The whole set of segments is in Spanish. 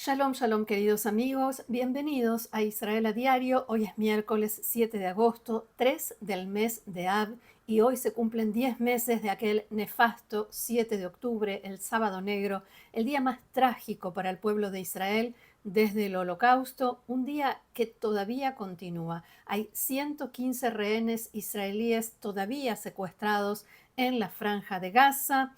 Shalom, shalom, queridos amigos. Bienvenidos a Israel a Diario. Hoy es miércoles 7 de agosto, 3 del mes de Av, y hoy se cumplen 10 meses de aquel nefasto 7 de octubre, el Sábado Negro, el día más trágico para el pueblo de Israel desde el Holocausto, un día que todavía continúa. Hay 115 rehenes israelíes todavía secuestrados en la Franja de Gaza.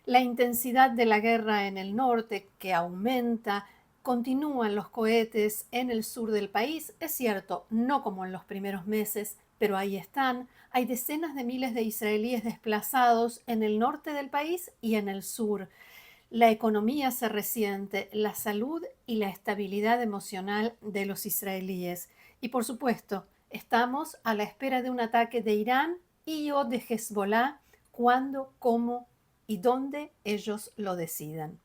La intensidad de la guerra en el norte, que aumenta, continúan los cohetes en el sur del país, es cierto, no como en los primeros meses, pero ahí están. Hay decenas de miles de israelíes desplazados en el norte del país y en el sur. La economía se resiente, la salud y la estabilidad emocional de los israelíes. Y por supuesto, estamos a la espera de un ataque de Irán y o de Hezbollah cuando, cómo y dónde ellos lo decidan.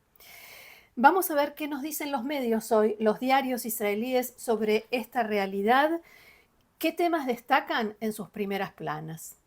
Vamos a ver qué nos dicen los medios hoy, los diarios israelíes, sobre esta realidad. ¿Qué temas destacan en sus primeras planas?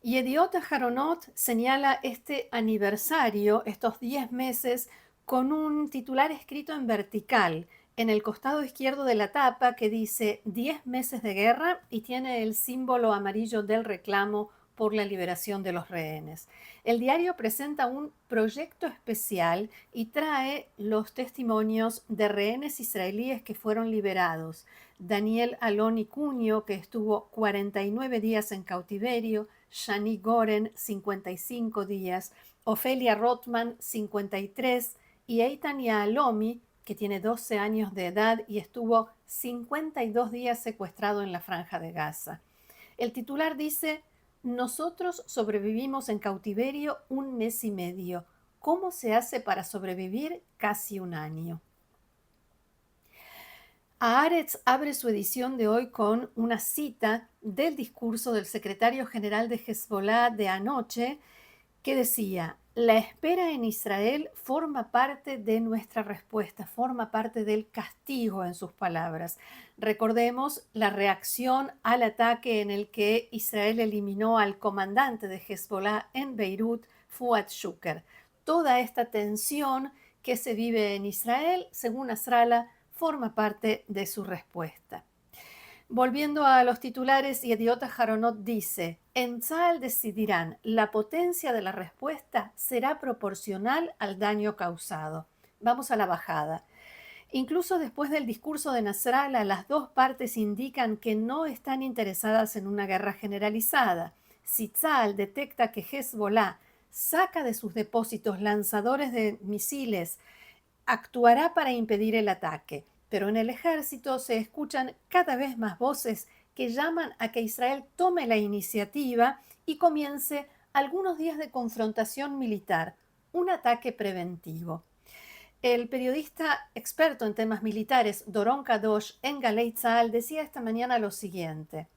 Yediot Aharonot señala este aniversario, estos 10 meses, con un titular escrito en vertical en el costado izquierdo de la tapa que dice 10 meses de guerra y tiene el símbolo amarillo del reclamo por la liberación de los rehenes. El diario presenta un proyecto especial y trae los testimonios de rehenes israelíes que fueron liberados. Daniel Aloni Cunio, que estuvo 49 días en cautiverio, Shani Goren, 55 días, Ofelia Rothman, 53, y Eitan Yahalomi, que tiene 12 años de edad y estuvo 52 días secuestrado en la Franja de Gaza. El titular dice: nosotros sobrevivimos en cautiverio un mes y medio. ¿Cómo se hace para sobrevivir casi un año? Haaretz abre su edición de hoy con una cita del discurso del secretario general de Hezbollah de anoche, que decía: la espera en Israel forma parte de nuestra respuesta, forma parte del castigo, en sus palabras. Recordemos la reacción al ataque en el que Israel eliminó al comandante de Hezbollah en Beirut, Fuad Shuker. Toda esta tensión que se vive en Israel, según Nasrallah, forma parte de su respuesta. Volviendo a los titulares, Yediot Aharonot dice: en Tzahal decidirán, la potencia de la respuesta será proporcional al daño causado. Vamos a la bajada. Incluso después del discurso de Nasrallah, las dos partes indican que no están interesadas en una guerra generalizada. Si Tzahal detecta que Hezbollah saca de sus depósitos lanzadores de misiles, actuará para impedir el ataque. Pero en el ejército se escuchan cada vez más voces que llaman a que Israel tome la iniciativa y comience algunos días de confrontación militar, un ataque preventivo. El periodista experto en temas militares Doron Kadosh en Galei Tzahal decía esta mañana lo siguiente: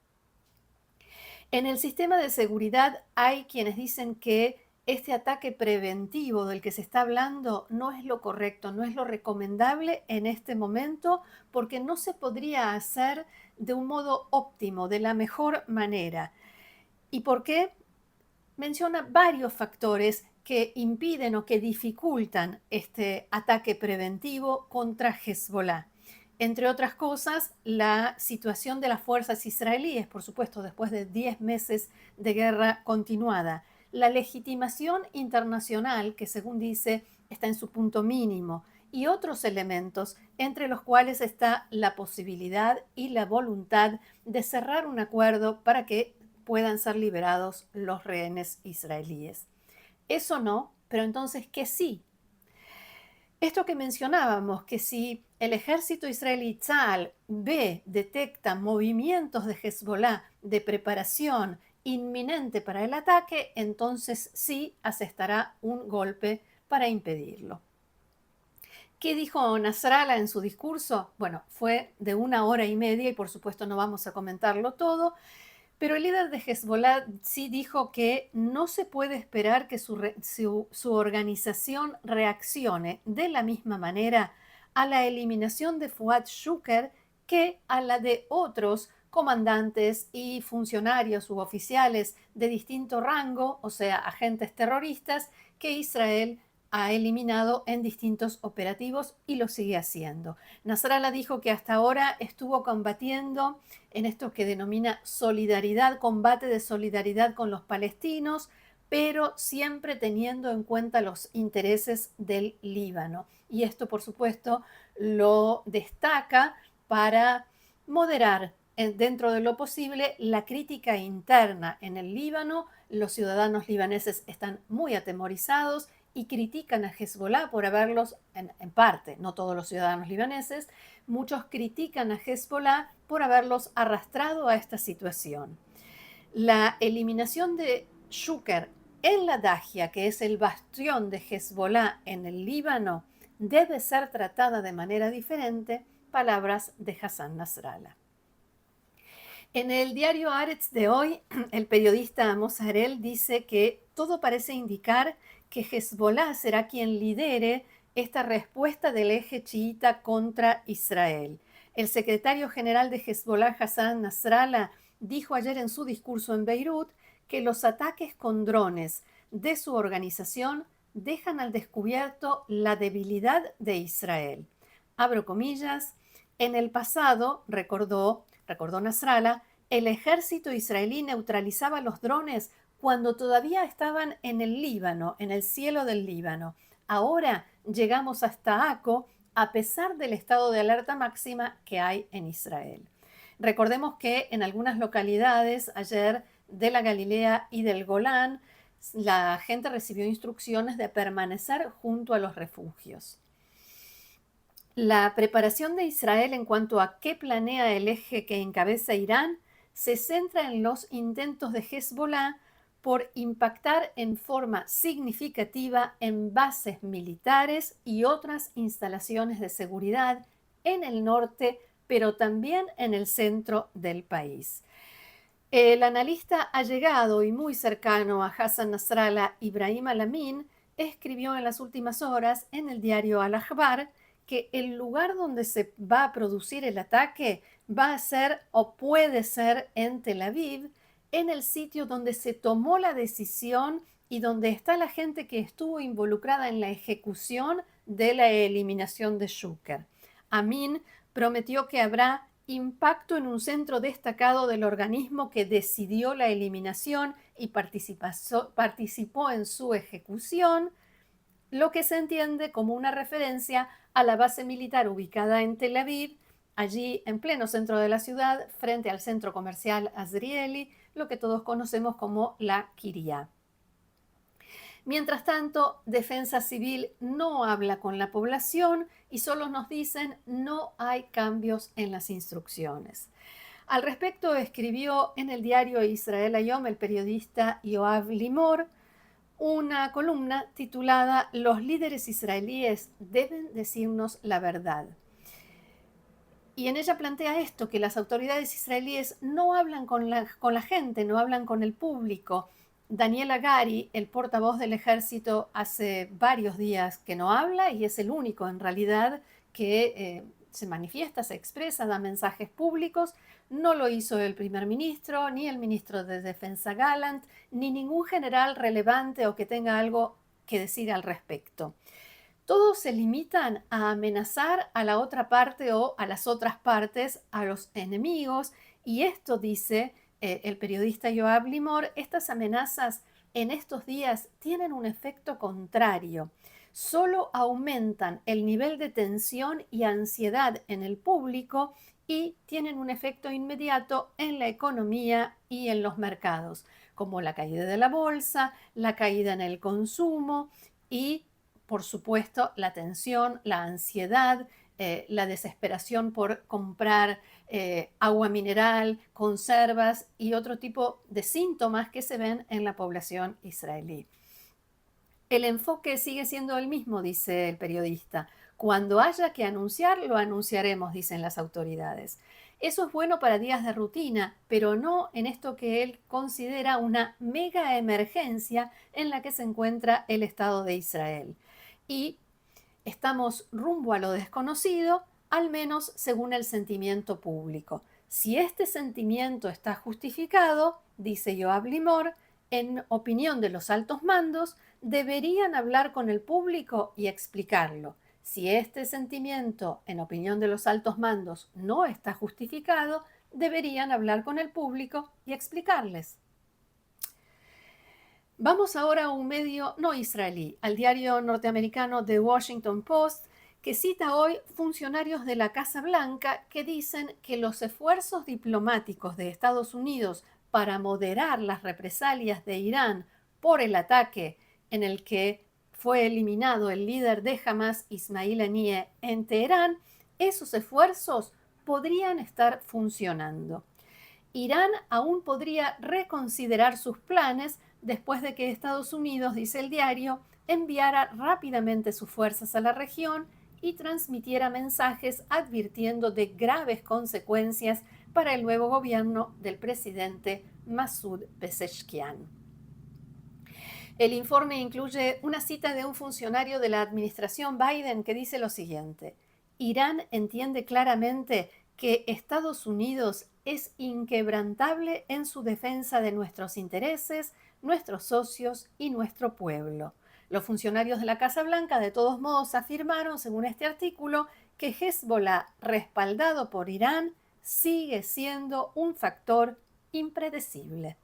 en el sistema de seguridad hay quienes dicen que este ataque preventivo del que se está hablando no es lo correcto, no es lo recomendable en este momento, porque no se podría hacer de un modo óptimo, de la mejor manera. ¿Y por qué? Menciona varios factores que impiden o que dificultan este ataque preventivo contra Hezbollah. Entre otras cosas, la situación de las fuerzas israelíes, por supuesto, después de 10 meses de guerra continuada. La legitimación internacional, que según dice está en su punto mínimo, y otros elementos, entre los cuales está la posibilidad y la voluntad de cerrar un acuerdo para que puedan ser liberados los rehenes israelíes. Eso no, pero entonces, ¿qué sí? Esto que mencionábamos, que si el ejército israelí Tzahal detecta movimientos de Hezbollah de preparación inminente para el ataque, entonces sí asestará un golpe para impedirlo. ¿Qué dijo Nasrallah en su discurso? Bueno, fue de 1 hora y media y por supuesto no vamos a comentarlo todo, pero el líder de Hezbollah sí dijo que no se puede esperar que su organización reaccione de la misma manera a la eliminación de Fuad Shuker que a la de otros comandantes y funcionarios u oficiales de distinto rango, o sea, agentes terroristas, que Israel ha eliminado en distintos operativos y lo sigue haciendo. Nasrallah dijo que hasta ahora estuvo combatiendo en esto que denomina solidaridad, combate de solidaridad con los palestinos, pero siempre teniendo en cuenta los intereses del Líbano. Y esto, por supuesto, lo destaca para moderar dentro de lo posible la crítica interna en el Líbano. Los ciudadanos libaneses están muy atemorizados y critican a Hezbollah por haberlos, en parte, no todos los ciudadanos libaneses, muchos critican a Hezbollah por haberlos arrastrado a esta situación. La eliminación de Shukr en la Dahia, que es el bastión de Hezbollah en el Líbano, debe ser tratada de manera diferente, palabras de Hassan Nasrallah. En el diario Haaretz de hoy, el periodista Amos Harel dice que todo parece indicar que Hezbollah será quien lidere esta respuesta del eje chiita contra Israel. El secretario general de Hezbollah, Hassan Nasrallah, dijo ayer en su discurso en Beirut que los ataques con drones de su organización dejan al descubierto la debilidad de Israel. Abro comillas, en el pasado, recordó Nasrallah, el ejército israelí neutralizaba los drones cuando todavía estaban en el Líbano, en el cielo del Líbano. Ahora llegamos hasta Acco a pesar del estado de alerta máxima que hay en Israel. Recordemos que en algunas localidades ayer de la Galilea y del Golán, la gente recibió instrucciones de permanecer junto a los refugios. La preparación de Israel en cuanto a qué planea el eje que encabeza Irán se centra en los intentos de Hezbollah por impactar en forma significativa en bases militares y otras instalaciones de seguridad en el norte, pero también en el centro del país. El analista allegado y muy cercano a Hassan Nasrallah, Ibrahim Alamin, escribió en las últimas horas en el diario Al-Akhbar que el lugar donde se va a producir el ataque va a ser o puede ser en Tel Aviv, en el sitio donde se tomó la decisión y donde está la gente que estuvo involucrada en la ejecución de la eliminación de Shukr. Amin prometió que habrá impacto en un centro destacado del organismo que decidió la eliminación y participó en su ejecución, lo que se entiende como una referencia a la base militar ubicada en Tel Aviv, allí en pleno centro de la ciudad, frente al centro comercial Azrieli, lo que todos conocemos como la Kiryat. Mientras tanto, Defensa Civil no habla con la población y solo nos dicen no hay cambios en las instrucciones. Al respecto, escribió en el diario Israel Hayom el periodista Yoav Limor una columna titulada Los líderes israelíes deben decirnos la verdad. Y en ella plantea esto, que las autoridades israelíes no hablan con la gente, no hablan con el público. Daniel Hagari, el portavoz del ejército, hace varios días que no habla y es el único en realidad que se manifiesta, se expresa, da mensajes públicos. No lo hizo el primer ministro, ni el ministro de Defensa Gallant, ni ningún general relevante o que tenga algo que decir al respecto. Todos se limitan a amenazar a la otra parte o a las otras partes, a los enemigos, y esto dice el periodista Yoav Limor, estas amenazas en estos días tienen un efecto contrario. Solo aumentan el nivel de tensión y ansiedad en el público y tienen un efecto inmediato en la economía y en los mercados, como la caída de la bolsa, la caída en el consumo y, por supuesto, la tensión, la ansiedad, la desesperación por comprar agua mineral, conservas y otro tipo de síntomas que se ven en la población israelí. El enfoque sigue siendo el mismo, dice el periodista. Cuando haya que anunciar, lo anunciaremos, dicen las autoridades. Eso es bueno para días de rutina, pero no en esto que él considera una mega emergencia en la que se encuentra el Estado de Israel. Y estamos rumbo a lo desconocido, al menos según el sentimiento público. Si este sentimiento está justificado, dice Yoav Limor, en opinión de los altos mandos, deberían hablar con el público y explicarlo. Si este sentimiento, en opinión de los altos mandos, no está justificado, deberían hablar con el público y explicarles. Vamos ahora a un medio no israelí, al diario norteamericano The Washington Post, que cita hoy funcionarios de la Casa Blanca que dicen que los esfuerzos diplomáticos de Estados Unidos para moderar las represalias de Irán por el ataque en el que fue eliminado el líder de Hamas, Ismail Haniyeh, en Teherán, esos esfuerzos podrían estar funcionando. Irán aún podría reconsiderar sus planes después de que Estados Unidos, dice el diario, enviara rápidamente sus fuerzas a la región y transmitiera mensajes advirtiendo de graves consecuencias para el nuevo gobierno del presidente Masoud Pezeshkian. El informe incluye una cita de un funcionario de la administración Biden que dice lo siguiente: Irán entiende claramente que Estados Unidos es inquebrantable en su defensa de nuestros intereses, nuestros socios y nuestro pueblo. Los funcionarios de la Casa Blanca, de todos modos, afirmaron, según este artículo, que Hezbollah, respaldado por Irán, sigue siendo un factor impredecible.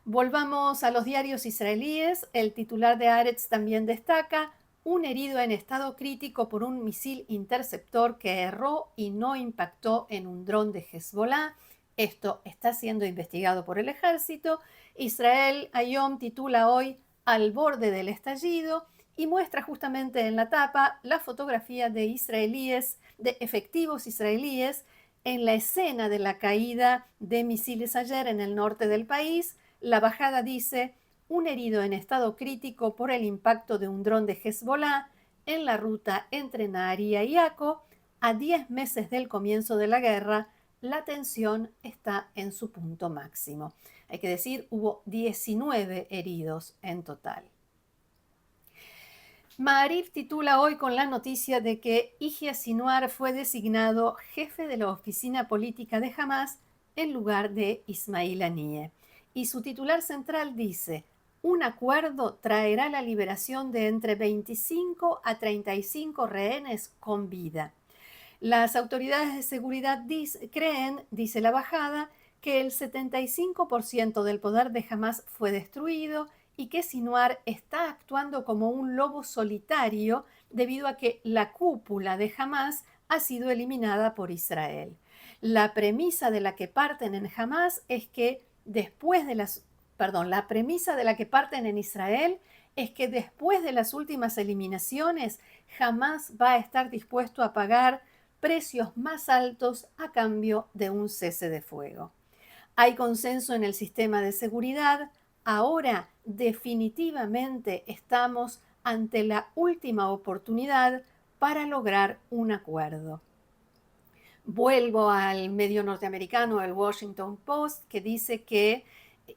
Volvamos a los diarios israelíes. El titular de Haaretz también destaca: un herido en estado crítico por un misil interceptor que erró y no impactó en un dron de Hezbollah. Esto está siendo investigado por el ejército. Israel Hayom titula hoy al borde del estallido y muestra justamente en la tapa la fotografía de israelíes, de efectivos israelíes, en la escena de la caída de misiles ayer en el norte del país. La bajada dice: un herido en estado crítico por el impacto de un dron de Hezbollah en la ruta entre Naharía y Akko. A 10 meses del comienzo de la guerra, la tensión está en su punto máximo. Hay que decir, hubo 19 heridos en total. Ma'ariv titula hoy con la noticia de que Yihya Sinwar fue designado jefe de la oficina política de Hamas en lugar de Ismail Haniyeh. Y su titular central dice: un acuerdo traerá la liberación de entre 25 a 35 rehenes con vida. Las autoridades de seguridad creen, dice la bajada, que el 75% del poder de Hamas fue destruido y que Sinwar está actuando como un lobo solitario debido a que la cúpula de Hamas ha sido eliminada por Israel. La premisa de la que parten en Hamas es que la premisa de la que parten en Israel es que después de las últimas eliminaciones, Hamas va a estar dispuesto a pagar precios más altos a cambio de un cese de fuego. Hay consenso en el sistema de seguridad. Ahora definitivamente estamos ante la última oportunidad para lograr un acuerdo. Vuelvo al medio norteamericano, el Washington Post, que dice que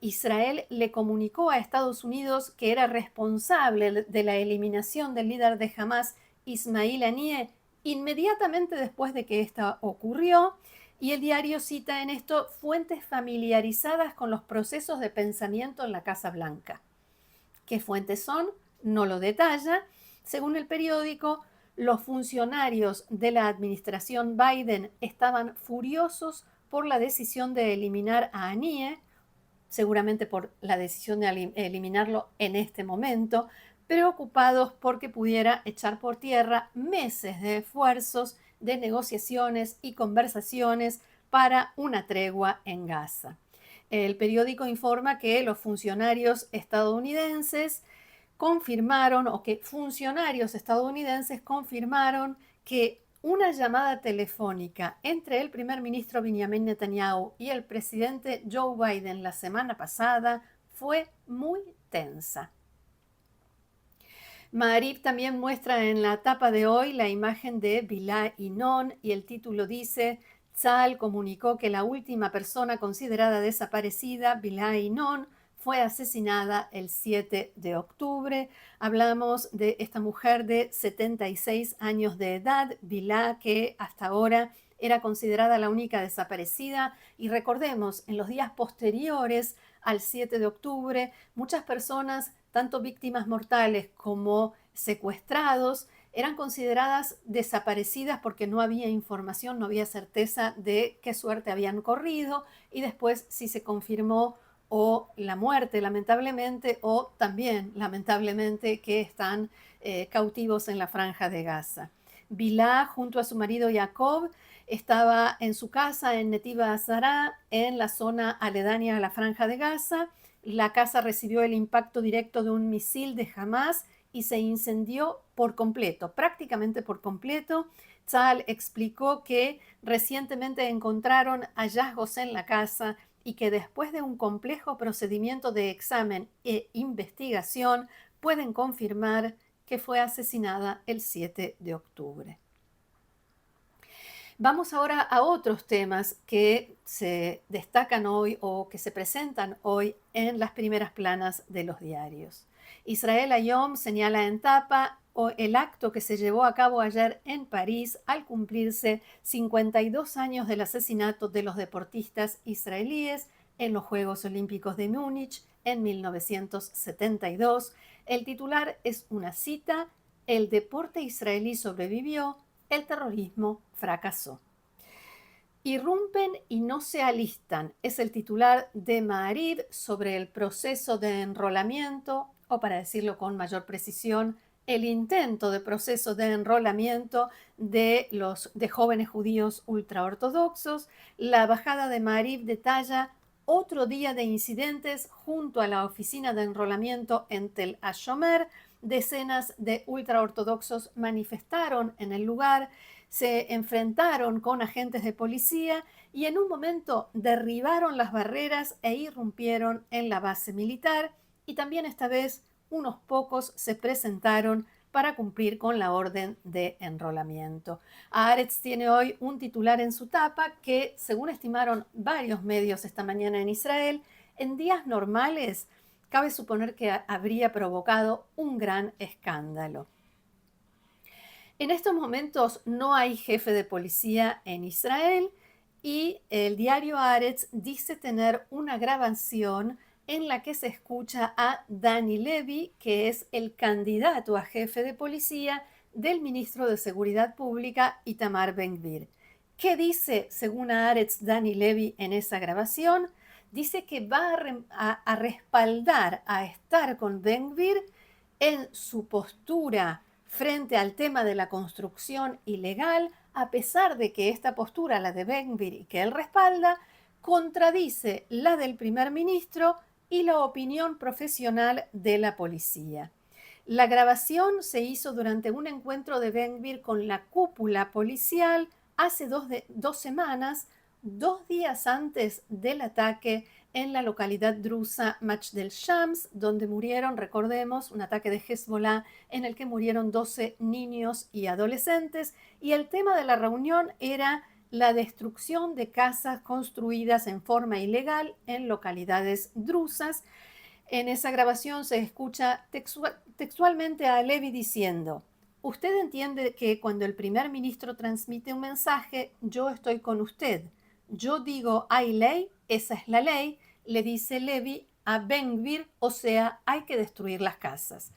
Israel le comunicó a Estados Unidos que era responsable de la eliminación del líder de Hamas, Ismail Haniyeh, inmediatamente después de que esta ocurrió. Y el diario cita en esto fuentes familiarizadas con los procesos de pensamiento en la Casa Blanca. ¿Qué fuentes son? No lo detalla. Según el periódico, los funcionarios de la administración Biden estaban furiosos por la decisión de eliminar a Haniyeh, seguramente por la decisión de eliminarlo en este momento, preocupados porque pudiera echar por tierra meses de esfuerzos, de negociaciones y conversaciones para una tregua en Gaza. El periódico informa que los funcionarios estadounidenses confirmaron, o que funcionarios estadounidenses confirmaron, que una llamada telefónica entre el primer ministro Benjamin Netanyahu y el presidente Joe Biden la semana pasada fue muy tensa. Ma'ariv también muestra en la tapa de hoy la imagen de Bilal Inon y el título dice: Tzal comunicó que la última persona considerada desaparecida, Bilal Inon, fue asesinada el 7 de octubre. Hablamos de esta mujer de 76 años de edad, Bilal, que hasta ahora era considerada la única desaparecida. Y recordemos, en los días posteriores al 7 de octubre, muchas personas tanto víctimas mortales como secuestrados, eran consideradas desaparecidas porque no había información, no había certeza de qué suerte habían corrido, y después si se confirmó o la muerte lamentablemente o también lamentablemente que están cautivos en la Franja de Gaza. Bilá, junto a su marido Jacob, estaba en su casa en Netiva Azara, en la zona aledaña a la Franja de Gaza. La casa recibió el impacto directo de un misil de Hamas y se incendió por completo, prácticamente por completo. Tzal explicó que recientemente encontraron hallazgos en la casa y que después de un complejo procedimiento de examen e investigación pueden confirmar que fue asesinada el 7 de octubre. Vamos ahora a otros temas que se destacan hoy o que se presentan hoy en las primeras planas de los diarios. Israel Hayom señala en tapa el acto que se llevó a cabo ayer en París al cumplirse 52 años del asesinato de los deportistas israelíes en los Juegos Olímpicos de Múnich en 1972. El titular es una cita: el deporte israelí sobrevivió, el terrorismo fracasó. Irrumpen y no se alistan, es el titular de Maariv sobre el proceso de enrolamiento, o para decirlo con mayor precisión, el intento de proceso de enrolamiento de jóvenes judíos ultraortodoxos. La embajada de Maariv detalla otro día de incidentes junto a la oficina de enrolamiento en Tel HaShomer. Decenas de ultraortodoxos manifestaron en el lugar, se enfrentaron con agentes de policía y en un momento derribaron las barreras e irrumpieron en la base militar, y también esta vez unos pocos se presentaron para cumplir con la orden de enrolamiento. Haaretz tiene hoy un titular en su tapa que, según estimaron varios medios esta mañana en Israel, en días normales cabe suponer que habría provocado un gran escándalo. En estos momentos no hay jefe de policía en Israel y el diario Haaretz dice tener una grabación en la que se escucha a Dani Levy, que es el candidato a jefe de policía del ministro de Seguridad Pública, Itamar Ben-Gvir. ¿Qué dice, según Haaretz, Dani Levy en esa grabación? Dice que va a respaldar, a estar con Ben-Gvir en su postura frente al tema de la construcción ilegal, a pesar de que esta postura, la de Ben-Gvir y que él respalda, contradice la del primer ministro y la opinión profesional de la policía. La grabación se hizo durante un encuentro de Ben-Gvir con la cúpula policial hace dos semanas, 2 días antes del ataque en la localidad drusa Majdel Shams, donde murieron, recordemos, un ataque de Hezbollah en el que murieron 12 niños y adolescentes, y el tema de la reunión era la destrucción de casas construidas en forma ilegal en localidades drusas. En esa grabación se escucha textualmente a Levy diciendo: usted entiende que cuando el primer ministro transmite un mensaje, yo estoy con usted. Yo digo, hay ley, esa es la ley, le dice Levy a Ben-Gvir, o sea, hay que destruir las casas.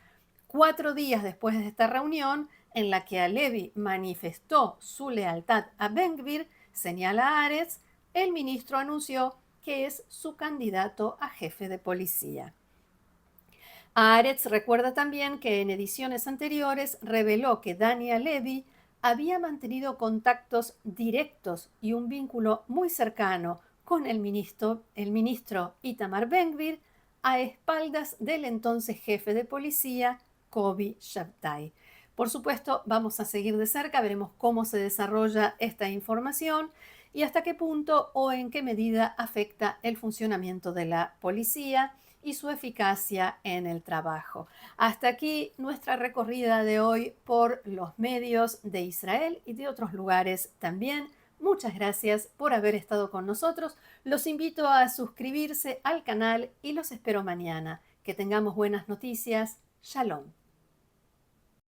4 días después de esta reunión, en la que Levy manifestó su lealtad a Ben-Gvir, señala Haaretz, el ministro anunció que es su candidato a jefe de policía. Haaretz recuerda también que en ediciones anteriores reveló que Dani Levy había mantenido contactos directos y un vínculo muy cercano con el ministro Itamar Ben-Gvir, a espaldas del entonces jefe de policía, Kobi Shabtai. Por supuesto, vamos a seguir de cerca, veremos cómo se desarrolla esta información y hasta qué punto o en qué medida afecta el funcionamiento de la policía y su eficacia en el trabajo. Hasta aquí nuestra recorrida de hoy por los medios de Israel y de otros lugares también. Muchas gracias por haber estado con nosotros. Los invito a suscribirse al canal y los espero mañana. Que tengamos buenas noticias. Shalom.